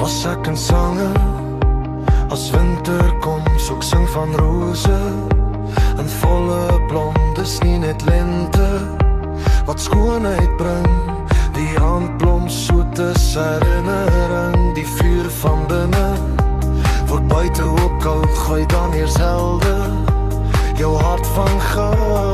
Was ek in sange, as winter kom, so ek sing van rose in volle blom, dis nie net lente wat skoonheid bring, die aandblom soetes herinnering, die vuur van binne word buite ook al gooi dan eers helder, jou hart van goud.